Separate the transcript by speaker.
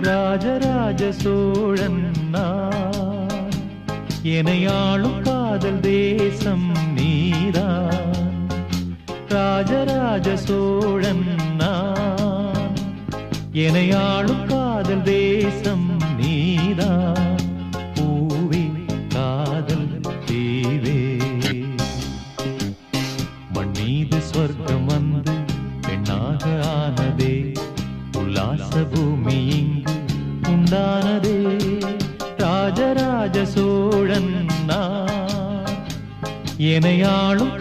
Speaker 1: ராஜராஜ சோழன் நான், எனையாளும் காதல் தேசம் நீதான். ராஜராஜ சோழன் நான், எனையாளும் காதல் தேசம் நீதான். பூவே காதல் தீவே, மண் மீது சொர்க்கம் வந்து பெண்ணாக ஆனதே, உல்லாச பூமி இங்கு உண்டானதே. ராஜராஜ சோழன் நான், எனையாளும்